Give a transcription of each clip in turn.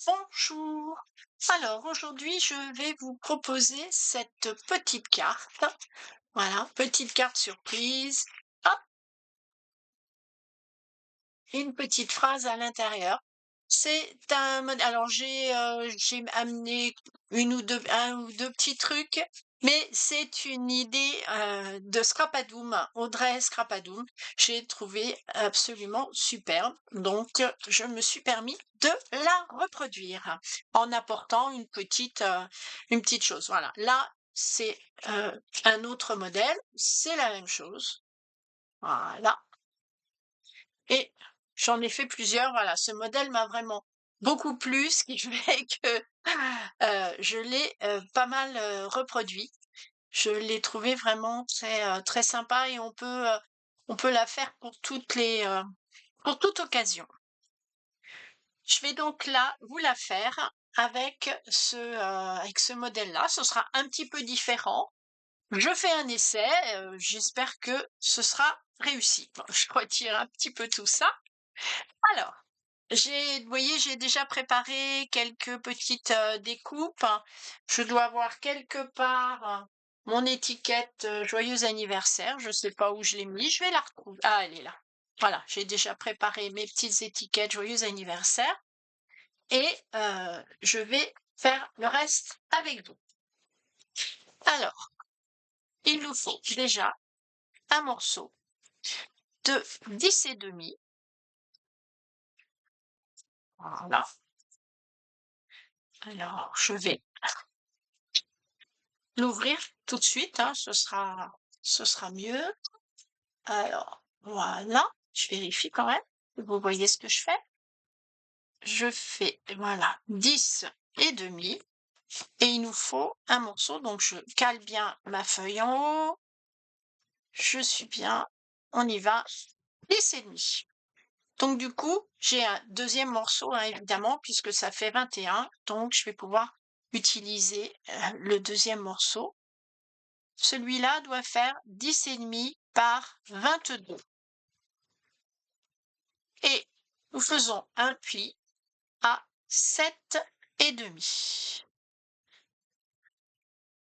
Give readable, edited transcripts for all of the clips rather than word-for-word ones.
Bonjour. Alors aujourd'hui, je vais vous proposer cette petite carte. Voilà, petite carte surprise. Hop, une petite phrase à l'intérieur. C'est un alors j'ai amené un ou 2 petits trucs, mais c'est une idée, de Scrapadoon, Audrey Scrapadoon. J'ai trouvé absolument superbe, donc je me suis permis de la reproduire en apportant une petite chose. Voilà, là, c'est, un autre modèle, c'est la même chose. Voilà. Et j'en ai fait plusieurs, voilà, ce modèle m'a vraiment beaucoup plu, ce qui fait que, je l'ai, pas mal, reproduit. Je l'ai trouvé vraiment très sympa et on peut la faire pour toute occasion. Je vais donc là vous la faire avec ce modèle-là. Ce sera un petit peu différent. Je fais un essai, j'espère que ce sera réussi. Bon, je retire un petit peu tout ça. Alors, vous voyez, j'ai déjà préparé quelques petites, découpes. Je dois avoir quelque part, mon étiquette, joyeux anniversaire. Je ne sais pas où je l'ai mis, je vais la retrouver. Ah, elle est là. Voilà, j'ai déjà préparé mes petites étiquettes joyeux anniversaire et je vais faire le reste avec vous. Alors, il nous faut déjà un morceau de 10 et demi. Voilà. Alors, je vais l'ouvrir tout de suite, hein, ce sera mieux. Alors, voilà, je vérifie quand même que vous voyez ce que je fais. Je fais, voilà, 10 et demi. Et il nous faut un morceau, donc je cale bien ma feuille en haut. Je suis bien, on y va, 10 et demi. Donc du coup, j'ai un deuxième morceau, hein, évidemment, puisque ça fait 21. Donc je vais pouvoir utiliser le deuxième morceau. Celui-là doit faire 10 et demi par 22. Et nous faisons un pli à 7 et demi.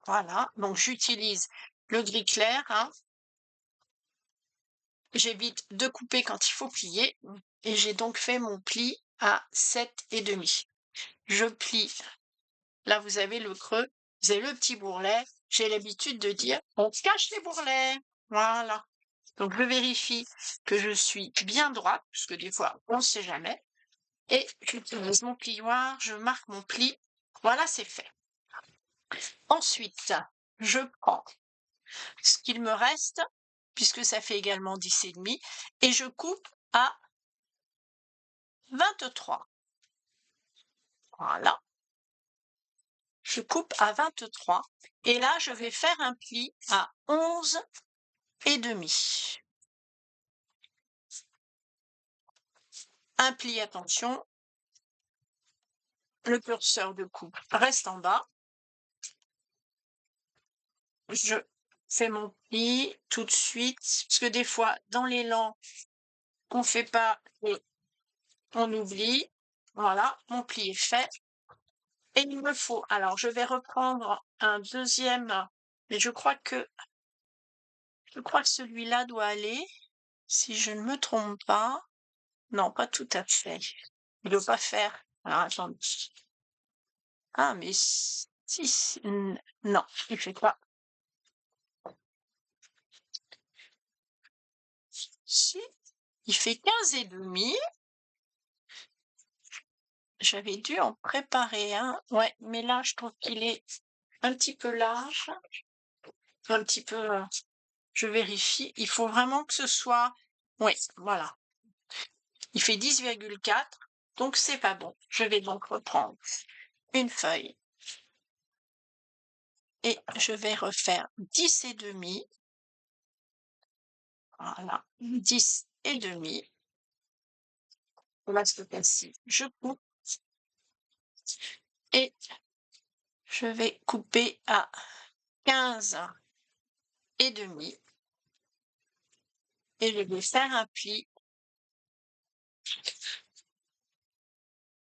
Voilà, donc j'utilise le gris clair, hein. J'évite de couper quand il faut plier et j'ai donc fait mon pli à 7 et demi. Je plie, là vous avez le creux, vous avez le petit bourrelet. J'ai l'habitude de dire on cache les bourrelets. Voilà. Donc je vérifie que je suis bien droite, parce que des fois on ne sait jamais. Et j'utilise mon plioir, je marque mon pli. Voilà, c'est fait. Ensuite, je prends ce qu'il me reste, puisque ça fait également 10 et demi, et je coupe à 23. Voilà. Je coupe à 23. Et là, je vais faire un pli à 11 et demi. Un pli, attention. Le curseur de coupe reste en bas. Je fais mon pli tout de suite, parce que des fois, dans l'élan, on fait pas et on oublie. Voilà, mon pli est fait. Et il me faut, alors je vais reprendre un deuxième, mais je crois que celui-là doit aller, si je ne me trompe pas. Non, pas tout à fait. Il ne doit pas faire. Alors attendez. Ah, mais non, il fait pas. Si, il fait 15 et demi. J'avais dû en préparer un. Ouais, mais là, je trouve qu'il est un petit peu large. Un petit peu, je vérifie. Il faut vraiment que ce soit. Oui, voilà. Il fait 10,4, donc c'est pas bon. Je vais donc reprendre une feuille et je vais refaire 10 et demi. Voilà, 10 et demi. Là, ce cas-ci, je coupe et je vais couper à 15 et demi et je vais faire un pli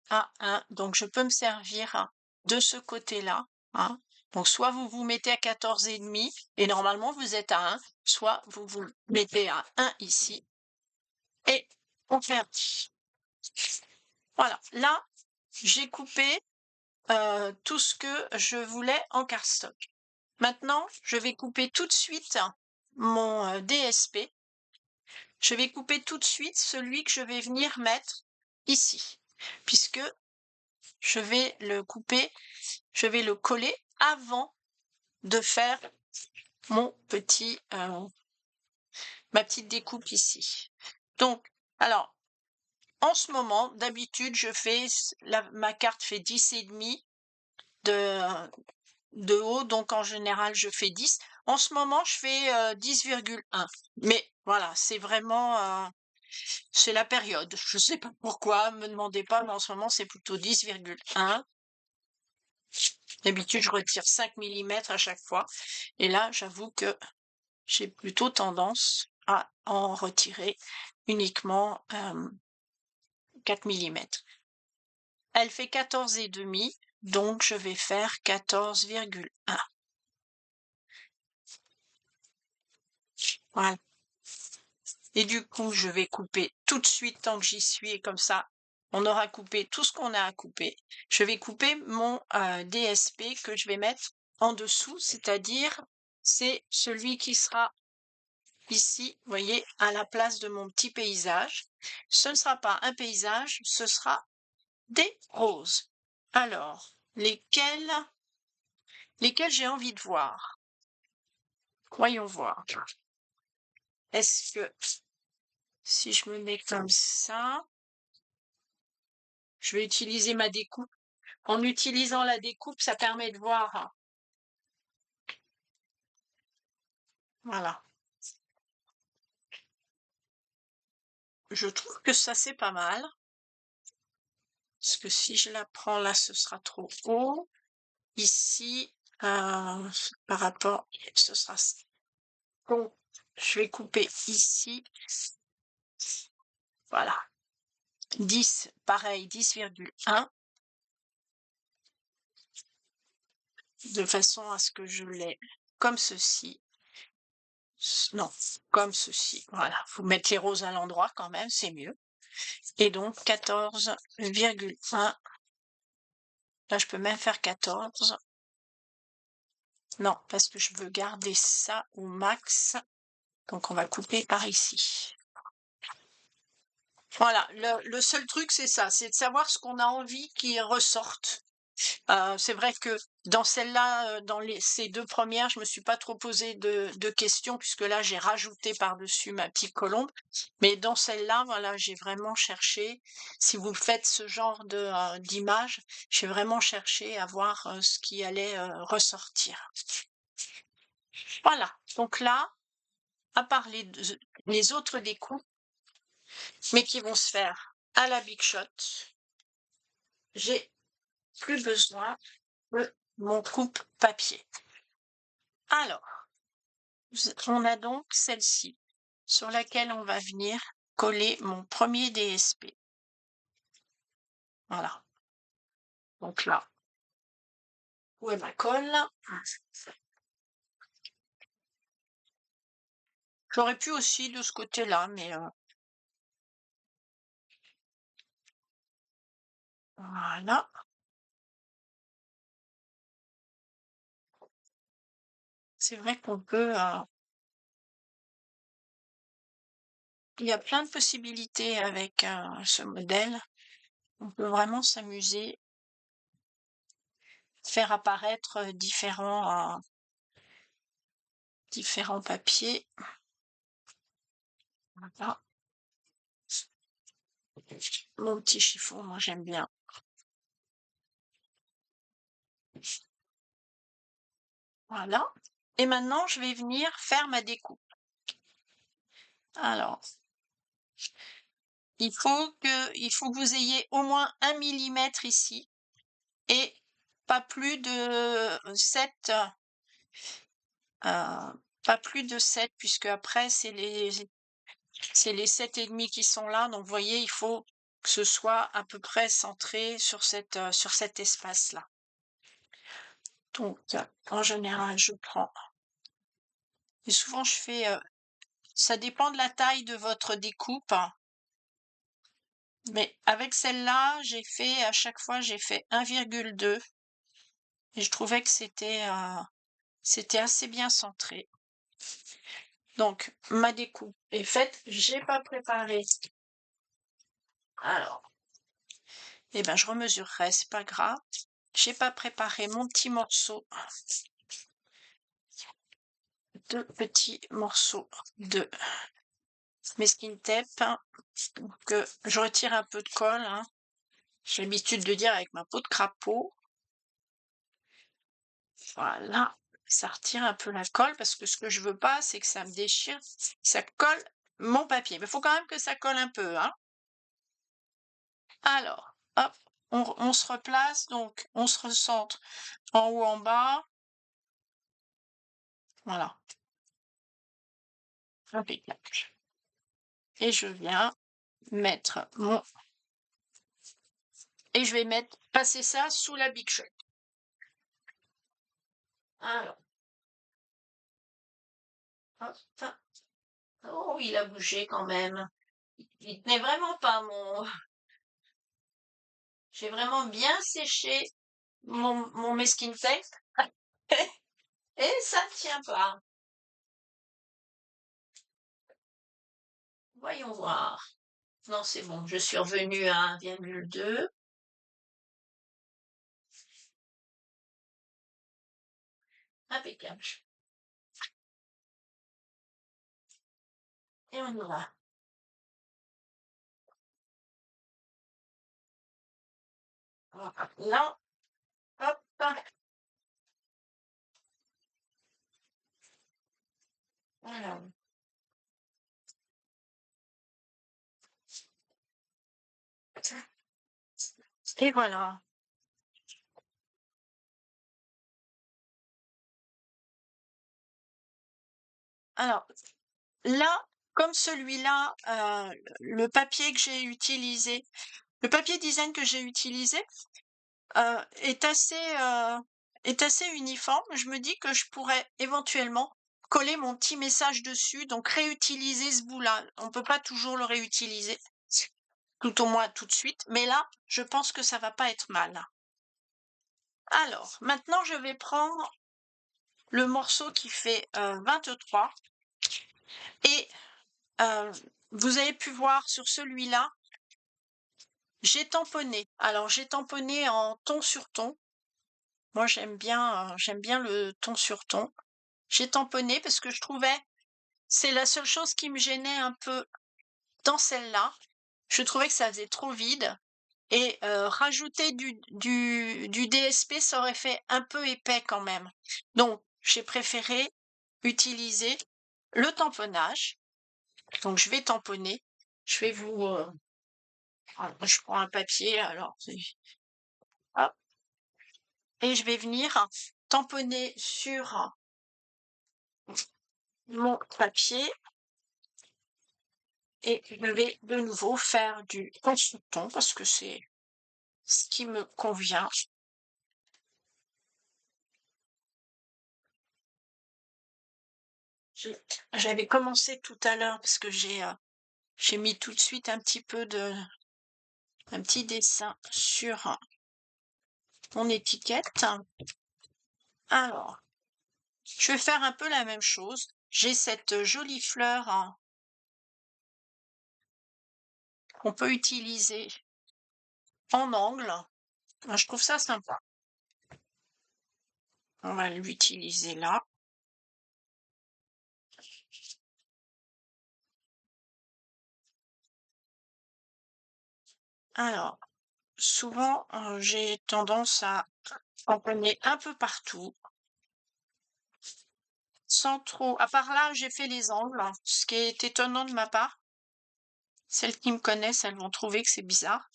à 1, donc je peux me servir de ce côté-là, hein. Donc soit vous vous mettez à 14,5 et normalement vous êtes à 1, soit vous vous mettez à 1 ici et on ferme. Voilà, là, j'ai coupé, tout ce que je voulais en cardstock. Maintenant, je vais couper tout de suite mon, DSP. Je vais couper tout de suite celui que je vais venir mettre ici, puisque je vais le couper, je vais le coller avant de faire mon petit, ma petite découpe ici. Donc, alors, en ce moment, d'habitude, je fais ma carte fait 10,5 de, de haut, donc en général, je fais 10. En ce moment, je fais 10,1. Mais voilà, c'est vraiment, c'est la période. Je sais pas pourquoi, me demandez pas, mais en ce moment, c'est plutôt 10,1. D'habitude, je retire 5 millimètres à chaque fois. Et là, j'avoue que j'ai plutôt tendance à en retirer uniquement 4 millimètres. Elle fait 14,5, donc je vais faire 14,1. Voilà. Et du coup, je vais couper tout de suite tant que j'y suis, et comme ça, on aura coupé tout ce qu'on a à couper. Je vais couper mon DSP que je vais mettre en dessous, c'est-à-dire c'est celui qui sera ici, vous voyez, à la place de mon petit paysage. Ce ne sera pas un paysage, ce sera des roses. Alors, lesquels j'ai envie de voir? Voyons voir. Est-ce que si je me mets comme ça, je vais utiliser ma découpe. En utilisant la découpe, ça permet de voir. Voilà. Je trouve que ça, c'est pas mal. Parce que si je la prends là, ce sera trop haut. Ici, par rapport, ce sera... Donc, je vais couper ici. Voilà. 10, pareil, 10,1. De façon à ce que je l'ai comme ceci. Non, comme ceci. Voilà. Vous mettez les roses à l'endroit quand même, c'est mieux. Et donc 14,1. Là, je peux même faire 14. Non, parce que je veux garder ça au max. Donc, on va couper par ici. Voilà, le seul truc, c'est ça, c'est de savoir ce qu'on a envie qui ressorte. C'est vrai que dans celle-là, dans ces deux premières, je me suis pas trop posé de questions, puisque là, j'ai rajouté par-dessus ma petite colombe. Mais dans celle-là, voilà, j'ai vraiment cherché, si vous faites ce genre d'image, j'ai vraiment cherché à voir ce qui allait ressortir. Voilà, donc là, à part les autres découpes, mais qui vont se faire à la Big Shot, j'ai plus besoin de mon coupe papier. Alors, on a donc celle-ci, sur laquelle on va venir coller mon premier DSP. Voilà. Donc là, où est ma colle? J'aurais pu aussi de ce côté-là, mais voilà. C'est vrai qu'on peut... il y a plein de possibilités avec ce modèle. On peut vraiment s'amuser, faire apparaître différents papiers. Voilà. Mon petit chiffon, moi j'aime bien. Voilà. Et maintenant, je vais venir faire ma découpe. Alors, il faut que vous ayez au moins 1 millimètre ici et pas plus de 7, pas plus de 7, puisque après c'est les 7,5 qui sont là. Donc, vous voyez, il faut que ce soit à peu près centré sur cet espace-là. Donc, en général, je prends et souvent je fais, ça dépend de la taille de votre découpe, hein, mais avec celle-là, à chaque fois, j'ai fait 1,2 et je trouvais que c'était assez bien centré. Donc, ma découpe est faite, j'ai pas préparé. Alors, eh ben, je remesurerai, c'est pas grave. J'ai pas préparé mon petit morceau, 2 petits morceaux de masking tape, hein, que je retire un peu de colle, hein. J'ai l'habitude de dire avec ma peau de crapaud. Voilà, ça retire un peu la colle parce que ce que je veux pas, c'est que ça me déchire, ça colle mon papier. Mais il faut quand même que ça colle un peu, hein. Alors, hop, on se replace, donc on se recentre en haut, en bas. Voilà, impeccable. Et je viens mettre mon... Et je vais passer ça sous la Big Shot. Alors, hop. Oh, il a bougé quand même. Il tenait vraiment pas mon... J'ai vraiment bien séché mon masking tape et ça ne tient pas. Voyons voir. Non, c'est bon, je suis revenue à 1,2. Impeccable. Et on y va. Là, hop. Alors. Et voilà. Alors, là, comme celui-là, le papier que j'ai utilisé, le papier design que j'ai utilisé, est assez uniforme. Je me dis que je pourrais éventuellement coller mon petit message dessus, donc réutiliser ce bout-là. On peut pas toujours le réutiliser, tout au moins tout de suite, mais là, je pense que ça va pas être mal. Alors, maintenant, je vais prendre le morceau qui fait 23 et vous avez pu voir sur celui-là, j'ai tamponné. Alors, j'ai tamponné en ton sur ton. Moi, j'aime bien le ton sur ton. J'ai tamponné parce que je trouvais, c'est la seule chose qui me gênait un peu dans celle-là. Je trouvais que ça faisait trop vide et rajouter du DSP, ça aurait fait un peu épais quand même. Donc, j'ai préféré utiliser le tamponnage. Donc, je vais tamponner. Je vais vous... je prends un papier, alors, hop, et je vais venir tamponner sur mon papier. Et je vais de nouveau faire du ton parce que c'est ce qui me convient. J'avais commencé tout à l'heure parce que j'ai mis tout de suite un petit dessin sur mon étiquette. Alors, je vais faire un peu la même chose. J'ai cette jolie fleur, hein, qu'on peut utiliser en angle. Je trouve ça sympa. On va l'utiliser là. Alors, souvent, j'ai tendance à tamponner un peu partout, sans trop. À part là, j'ai fait les angles, hein, ce qui est étonnant de ma part. Celles qui me connaissent, elles vont trouver que c'est bizarre.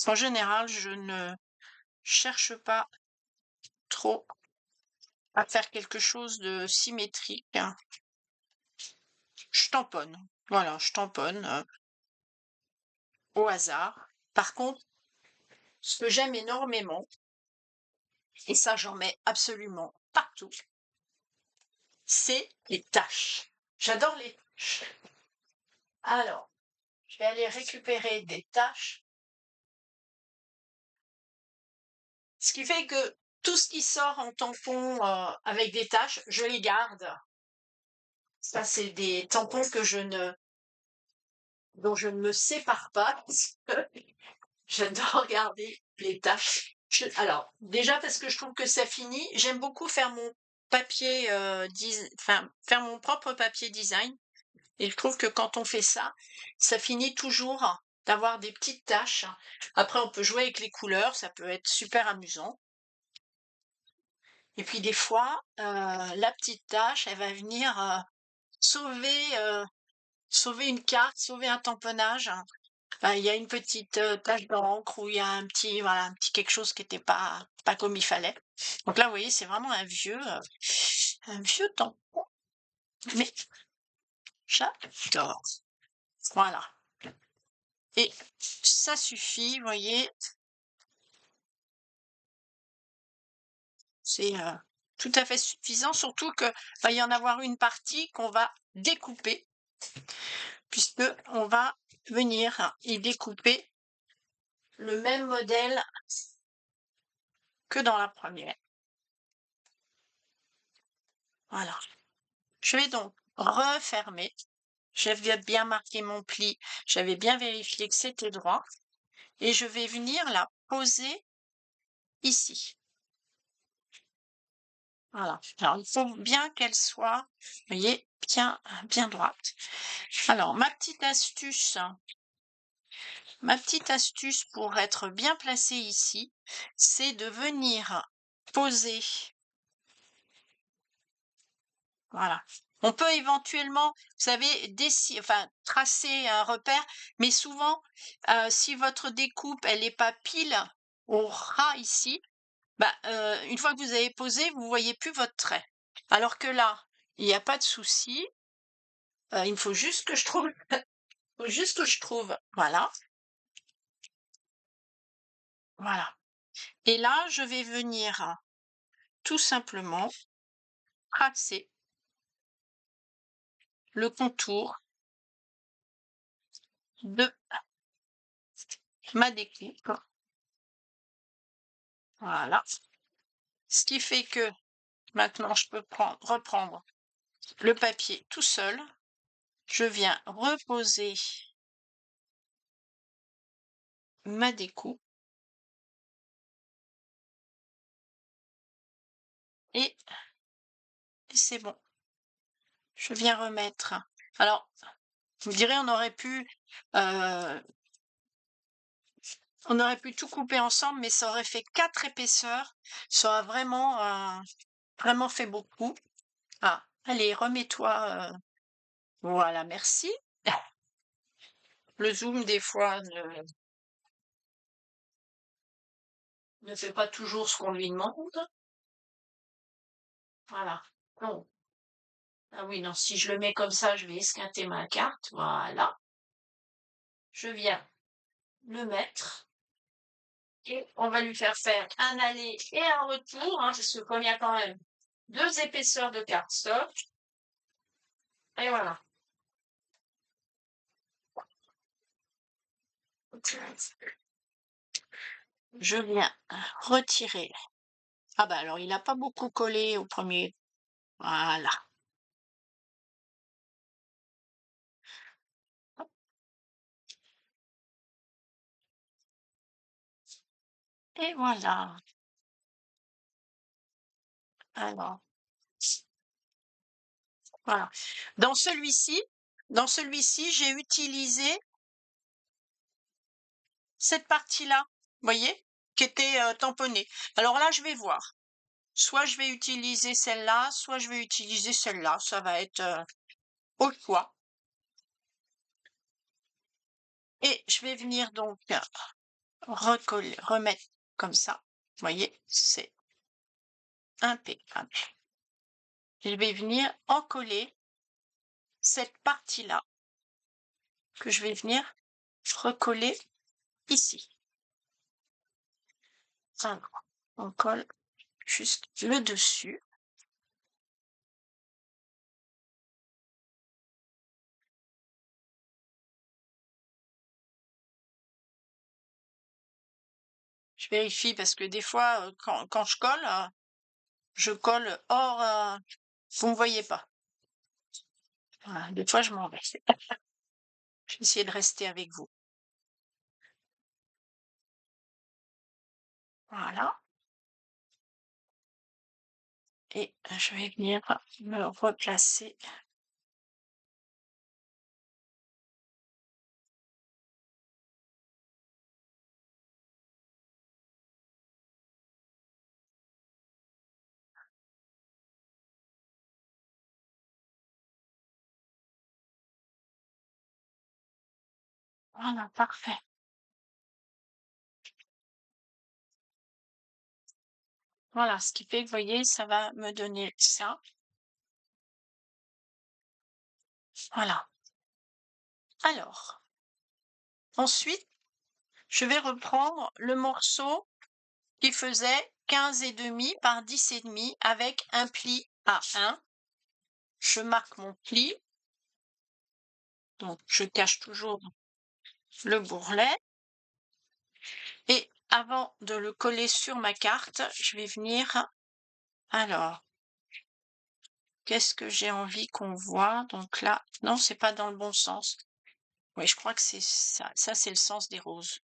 En général, je ne cherche pas trop à faire quelque chose de symétrique, hein. Je tamponne. Voilà, je tamponne. au hasard. Par contre, ce que j'aime énormément, et ça j'en mets absolument partout, c'est les taches. J'adore les taches. Alors, je vais aller récupérer des taches. Ce qui fait que tout ce qui sort en tampon avec des taches, je les garde. Ça, c'est des tampons dont je ne me sépare pas. Parce que j'adore garder les taches. Alors, déjà parce que je trouve que ça finit. J'aime beaucoup faire mon papier, enfin, faire mon propre papier design. Et je trouve que quand on fait ça, ça finit toujours d'avoir des petites taches. Après, on peut jouer avec les couleurs, ça peut être super amusant. Et puis des fois, la petite tache, elle va venir sauver, sauver une carte, sauver un tamponnage. Enfin, il y a une petite tache d'encre ou il y a voilà, un petit quelque chose qui n'était pas comme il fallait. Donc là, vous voyez, c'est vraiment un vieux tampon. Mais j'adore. Voilà. Et ça suffit, vous voyez, c'est tout à fait suffisant, surtout que va y en avoir une partie qu'on va découper, puisque on va venir y découper le même modèle que dans la première. Voilà. Je vais donc refermer. J'avais bien marqué mon pli, j'avais bien vérifié que c'était droit, et je vais venir la poser ici. Voilà. Alors, il faut bien qu'elle soit, vous voyez, bien droite. Alors, ma petite astuce pour être bien placée ici, c'est de venir poser. Voilà. On peut éventuellement, vous savez, enfin, tracer un repère, mais souvent, si votre découpe, elle n'est pas pile au ras ici, bah, une fois que vous avez posé, vous voyez plus votre trait. Alors que là, il n'y a pas de souci. Il me faut juste que je trouve, faut juste que je trouve. Voilà, voilà. Et là, je vais venir tout simplement tracer le contour de ma découpe. Voilà. Ce qui fait que maintenant, je peux reprendre le papier tout seul. Je viens reposer ma découpe et c'est bon. Je viens remettre. Alors, vous me direz, euh, on aurait pu tout couper ensemble, mais ça aurait fait 4 épaisseurs. Ça aurait vraiment fait beaucoup. Ah, allez, remets-toi. Voilà, merci. Le zoom, des fois, ne fait pas toujours ce qu'on lui demande. Voilà. Bon. Ah oui, non, si je le mets comme ça, je vais esquinter ma carte. Voilà. Je viens le mettre. Et on va lui faire un aller et un retour, hein, parce que comme il y a quand même 2 épaisseurs de cardstock. Et voilà. Je viens retirer. Ah bah alors il n'a pas beaucoup collé au premier. Voilà. Et voilà. Alors, voilà. Dans celui-ci, j'ai utilisé cette partie-là, voyez, qui était tamponnée. Alors là, je vais voir. Soit je vais utiliser celle-là, soit je vais utiliser celle-là. Ça va être au choix. Et je vais venir donc recoller, remettre comme ça. Vous voyez, c'est impeccable. Je vais venir encoller cette partie-là que je vais venir recoller ici. Alors, on colle juste le dessus. Je vérifie parce que des fois, quand je colle hors, vous me voyez pas. Voilà, des fois je m'en vais. Je vais essayer de rester avec vous. Voilà. Et je vais venir me replacer. Voilà, parfait. Voilà, ce qui fait que, vous voyez, ça va me donner ça. Voilà. Alors, ensuite, je vais reprendre le morceau qui faisait 15,5 par 10,5 avec un pli à 1. Je marque mon pli. Donc, je cache toujours le bourrelet. Et avant de le coller sur ma carte, je vais venir. Alors, qu'est-ce que j'ai envie qu'on voit? Donc là, non, c'est pas dans le bon sens. Oui, je crois que c'est ça. Ça, c'est le sens des roses.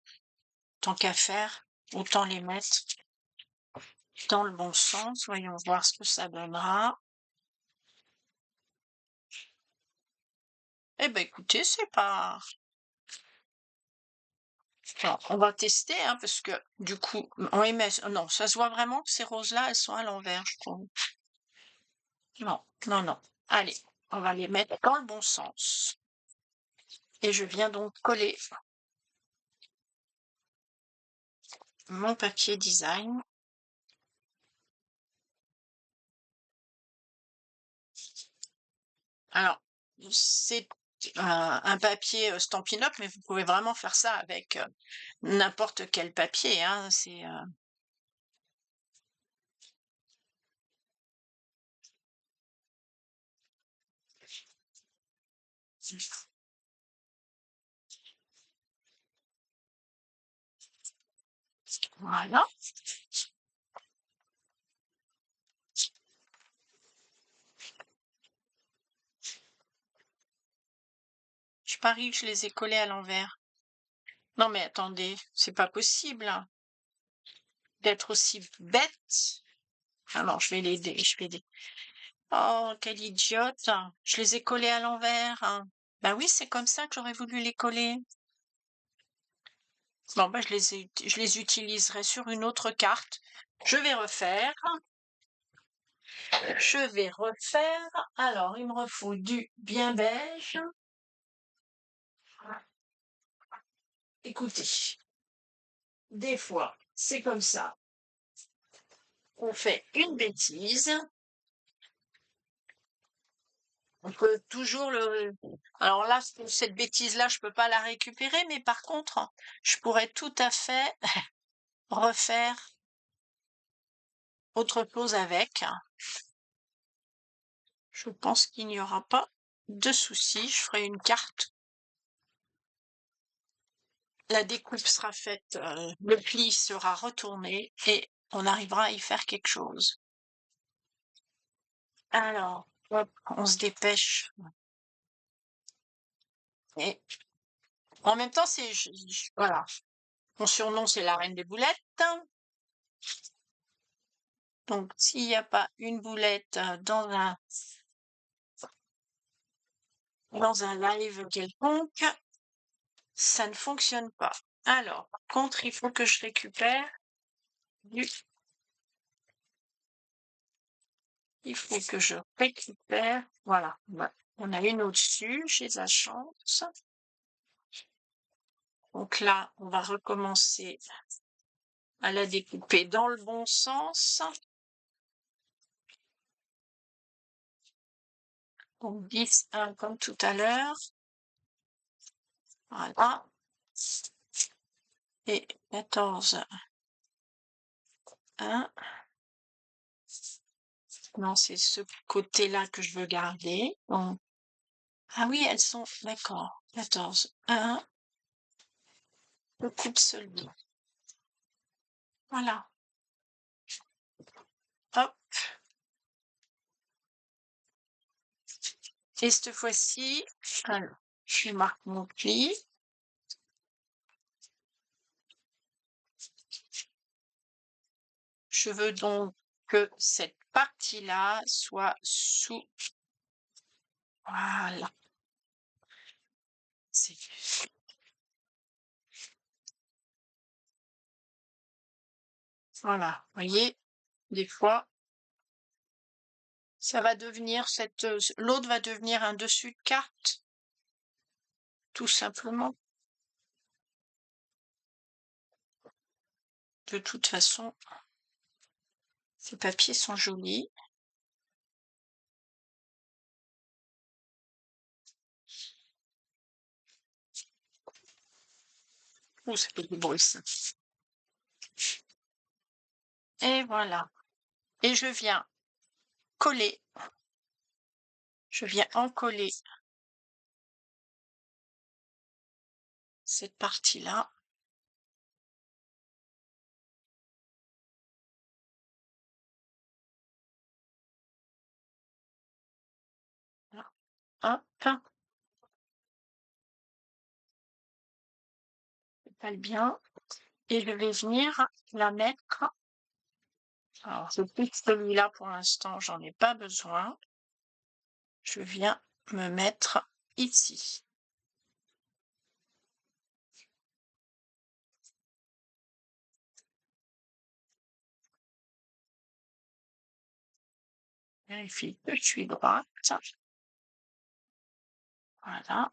Tant qu'à faire, autant les mettre dans le bon sens. Voyons voir ce que ça donnera. Eh ben, écoutez, c'est pas. Alors, on va tester, hein, parce que du coup, on émet. Non, ça se voit vraiment que ces roses-là, elles sont à l'envers, je trouve. Non, non, non. Allez, on va les mettre dans le bon sens. Et je viens donc coller mon papier design. Alors, c'est un papier Stampin' Up, mais vous pouvez vraiment faire ça avec n'importe quel papier, hein. C'est voilà. Je parie que je les ai collés à l'envers. Non mais attendez, c'est pas possible hein, d'être aussi bête. Ah non, je vais l'aider, je vais l'aider. Oh, quelle idiote! Je les ai collés à l'envers, hein. Bah oui, c'est comme ça que j'aurais voulu les coller. Bon, bah je les utiliserai sur une autre carte. Je vais refaire. Je vais refaire. Alors, il me faut du bien beige. Écoutez, des fois, c'est comme ça. On fait une bêtise. On peut toujours le. Alors là, cette bêtise-là, je peux pas la récupérer, mais par contre, je pourrais tout à fait refaire autre chose avec. Je pense qu'il n'y aura pas de souci. Je ferai une carte. La découpe sera faite, le pli sera retourné et on arrivera à y faire quelque chose. Alors, hop, on se dépêche. Et en même temps, c'est voilà. Mon surnom, c'est la reine des boulettes. Donc, s'il n'y a pas une boulette dans un live quelconque, ça ne fonctionne pas. Alors, par contre, il faut que je récupère du. Il faut que je récupère. Voilà. On a une au-dessus, j'ai de la chance. Donc là, on va recommencer à la découper dans le bon sens. Donc 10, 1 comme tout à l'heure. Voilà. et 14, 1. Non, c'est ce côté-là que je veux garder. Bon. Ah oui, elles sont d'accord. 14, 1. Je coupe celui. Voilà. Hop. Et cette fois-ci, alors, je marque mon pli. Je veux donc que cette partie-là soit sous. Voilà. Voilà. Vous voyez, des fois, ça va devenir l'autre va devenir un dessus de carte, tout simplement. De toute façon, ces papiers sont jolis. Oh, ça fait du bruit, ça. Et voilà. Et je viens coller. Je viens encoller cette partie-là. Hop. Je cale bien. Et je vais venir la mettre. Alors, je pique celui-là pour l'instant, j'en ai pas besoin. Je viens me mettre ici. Vérifie que je suis droite. Voilà.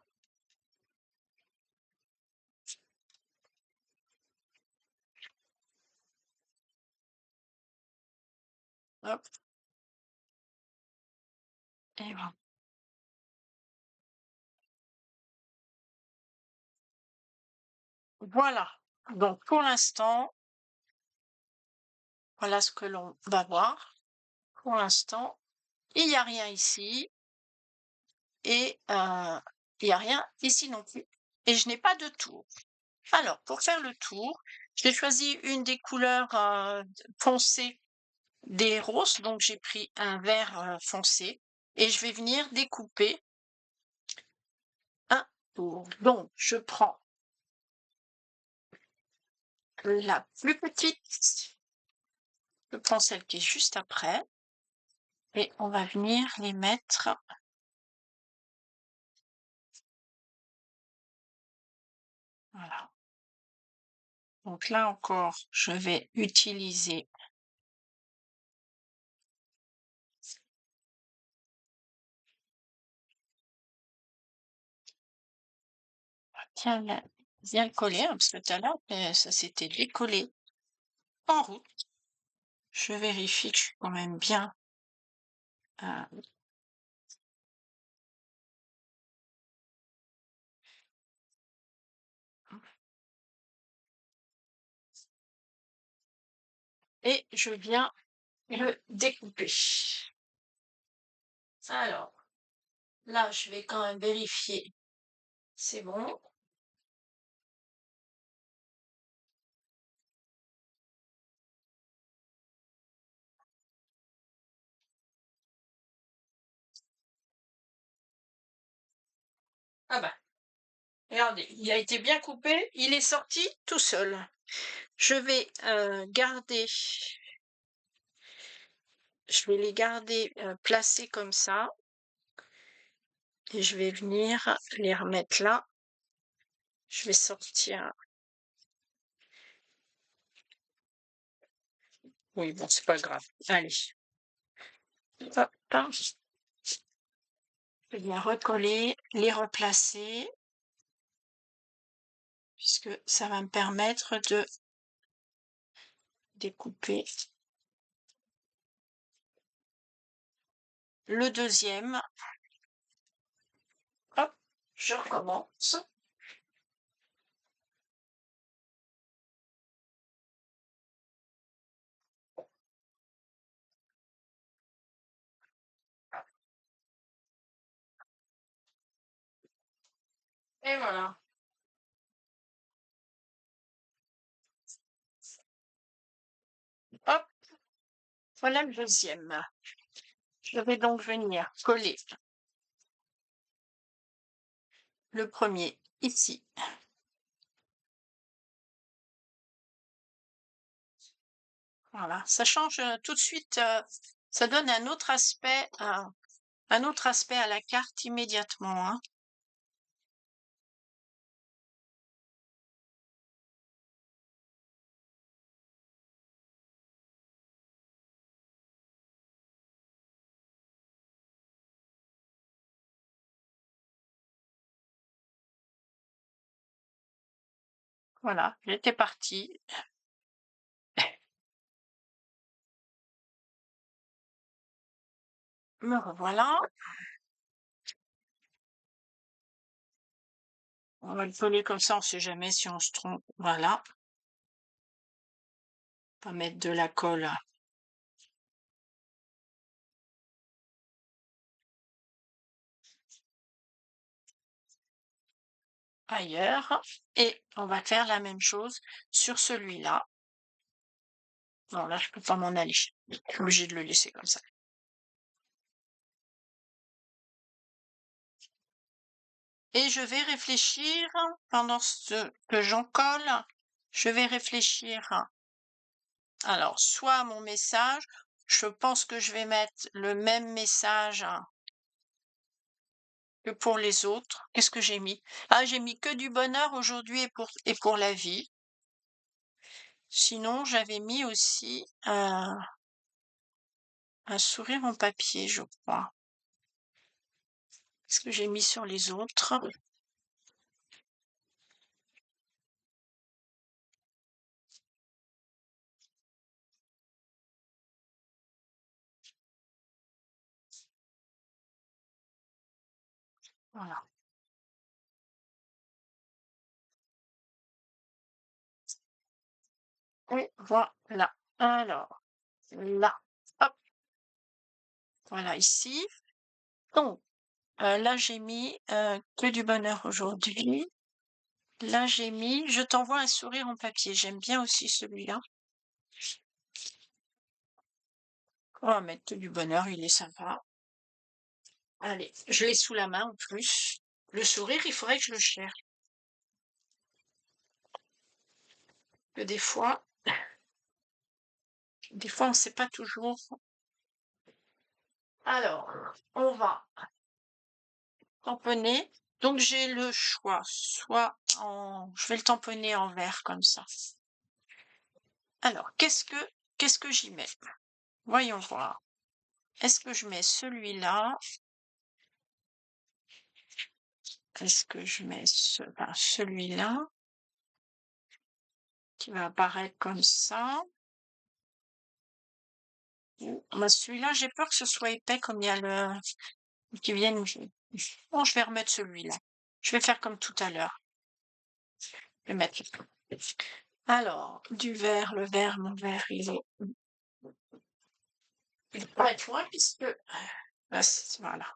Hop. Et voilà. Voilà. Donc, pour l'instant, voilà ce que l'on va voir. Pour l'instant, il n'y a rien ici et il n'y a rien ici non plus. Et je n'ai pas de tour. Alors, pour faire le tour, j'ai choisi une des couleurs foncées des roses, donc j'ai pris un vert foncé et je vais venir découper un tour. Donc, je prends la plus petite, je prends celle qui est juste après et on va venir les mettre. Voilà. Donc là encore, je vais utiliser bien le coller, hein, parce que tout à l'heure, ça s'était décollé en route. Je vérifie que je suis quand même bien. Et je viens le découper. Alors, là, je vais quand même vérifier. C'est bon. Ah bah, regardez, il a été bien coupé, il est sorti tout seul. Je vais garder, je vais les garder placés comme ça. Et je vais venir les remettre là. Je vais sortir. Oui, bon, c'est pas grave. Allez. Hop. Je vais bien recoller, les replacer, puisque ça va me permettre de découper le deuxième. Hop, je recommence. Et voilà. Hop, voilà le deuxième. Je vais donc venir coller le premier ici. Voilà, ça change tout de suite, ça donne un autre aspect à la carte immédiatement, hein. Voilà, j'étais partie. Me revoilà. On va le coller comme ça, on sait jamais si on se trompe. Voilà, on va mettre de la colle ailleurs et on va faire la même chose sur celui-là. Non, là, je peux pas m'en aller. Je suis obligée de le laisser comme ça. Et je vais réfléchir pendant que j'en colle, je vais réfléchir. Alors, soit mon message, je pense que je vais mettre le même message que pour les autres. Qu'est-ce que j'ai mis? Ah, j'ai mis que du bonheur aujourd'hui et pour la vie. Sinon, j'avais mis aussi un sourire en papier, je crois. Qu'est-ce que j'ai mis sur les autres? Voilà. Et voilà. Alors, là, hop, voilà ici. Donc, là, j'ai mis que du bonheur aujourd'hui. Là, j'ai mis je t'envoie un sourire en papier. J'aime bien aussi celui-là. On va mettre que du bonheur, il est sympa. Allez, je l'ai sous la main en plus. Le sourire, il faudrait que je le cherche. Que des fois, on ne sait pas toujours. Alors, on va tamponner. Donc, j'ai le choix. Je vais le tamponner en vert comme ça. Alors, qu'est-ce que j'y mets? Voyons voir. Est-ce que je mets celui-là? Est-ce que je mets celui-là qui va apparaître comme ça? Celui-là, j'ai peur que ce soit épais comme il y a le qui vienne. Bon, je vais remettre celui-là. Je vais faire comme tout à l'heure. Je vais mettre. Alors, du vert, le vert, mon vert, il va être loin puisque voilà.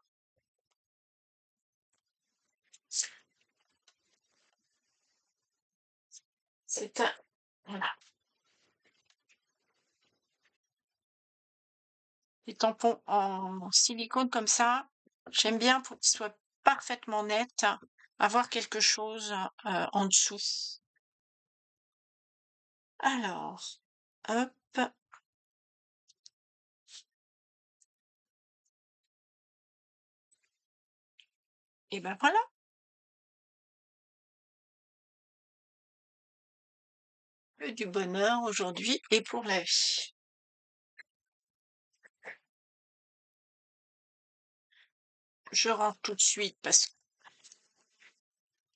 C'est un voilà. Les tampons en silicone comme ça, j'aime bien pour qu'ils soient parfaitement nets, avoir quelque chose en dessous. Alors, hop, et ben voilà. Que du bonheur aujourd'hui et pour la vie. Je rentre tout de suite parce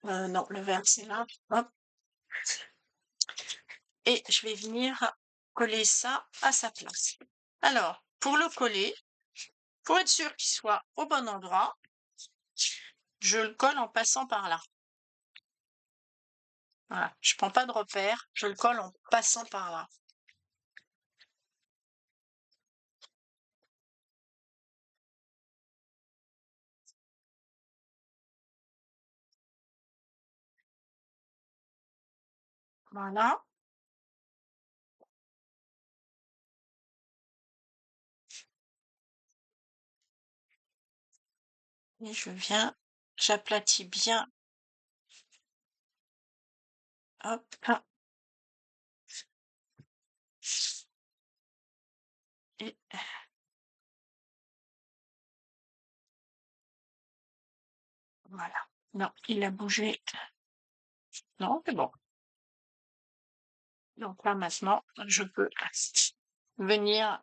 que non, le vert c'est là. Hop. Et je vais venir coller ça à sa place. Alors, pour le coller, pour être sûr qu'il soit au bon endroit, je le colle en passant par là. Voilà, je prends pas de repère, je le colle en passant par là. Voilà. Et j'aplatis bien. Hop. Et voilà. Non, il a bougé. Non, c'est bon. Donc là, maintenant, je peux venir.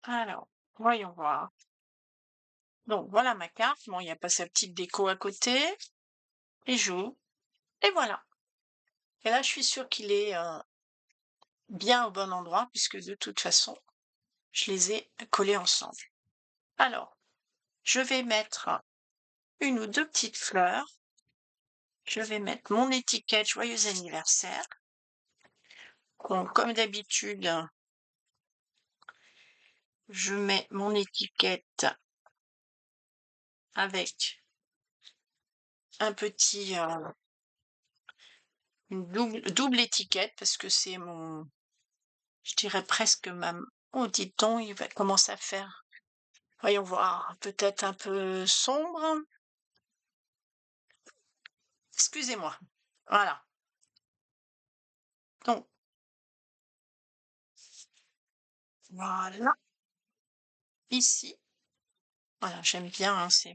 Alors, voyons voir. Donc, voilà ma carte. Bon, il n'y a pas sa petite déco à côté. Et j'ouvre. Et voilà. Et là, je suis sûre qu'il est bien au bon endroit, puisque de toute façon, je les ai collés ensemble. Alors, je vais mettre une ou deux petites fleurs. Je vais mettre mon étiquette joyeux anniversaire. Bon, comme d'habitude, je mets mon étiquette avec un petit, une double étiquette parce que c'est je dirais presque ma, oh, dit-on, il va commencer à faire, voyons voir, peut-être un peu sombre. Excusez-moi. Voilà. Donc, voilà. Ici, voilà, j'aime bien, hein, c'est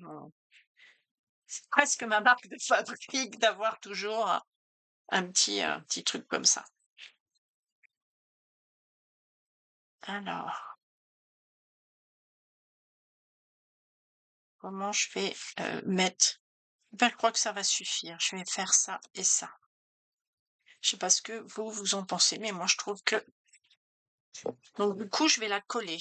presque ma marque de fabrique d'avoir toujours un petit truc comme ça. Alors, comment je vais mettre? Ben, je crois que ça va suffire. Je vais faire ça et ça. Je sais pas ce que vous en pensez, mais moi je trouve que... Donc du coup, je vais la coller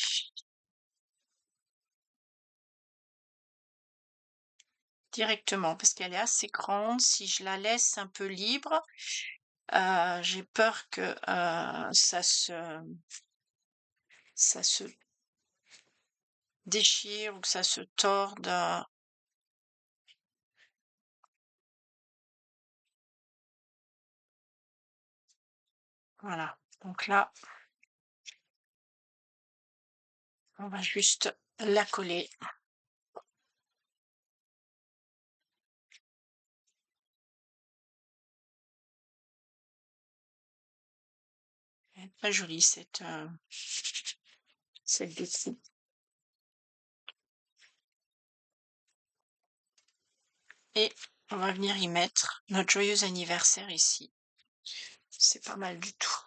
directement parce qu'elle est assez grande. Si je la laisse un peu libre, j'ai peur que ça se déchire ou que ça se torde. Voilà. Donc là, on va juste la coller. Elle est très jolie cette déco. Et on va venir y mettre notre joyeux anniversaire ici. C'est pas mal du tout.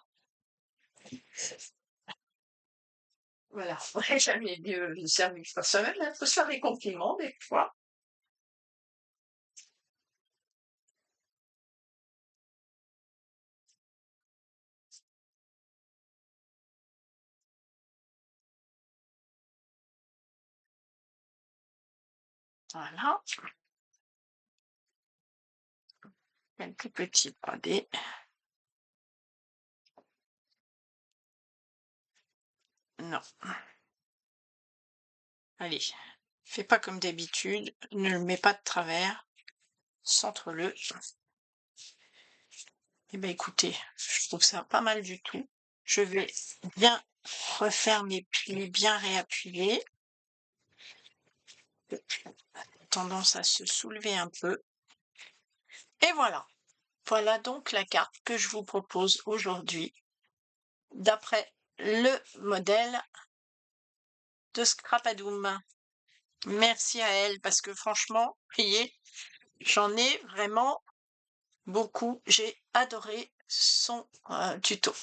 Voilà, ouais, jamais mieux servi par soi-même, il faut se faire des compliments des fois. Voilà, quelques petits brodés. Non. Allez, fais pas comme d'habitude, ne le mets pas de travers, centre-le. Eh bien écoutez, je trouve ça pas mal du tout. Je vais bien refaire mes plis, bien réappuyer. Tendance à se soulever un peu. Et voilà. Voilà donc la carte que je vous propose aujourd'hui, d'après le modèle de Scrapadoum. Merci à elle parce que franchement, voyez, j'en ai vraiment beaucoup. J'ai adoré son tuto.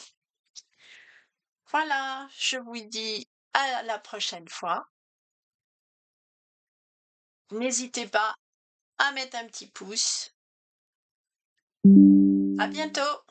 Voilà, je vous dis à la prochaine fois. N'hésitez pas à mettre un petit pouce. À bientôt!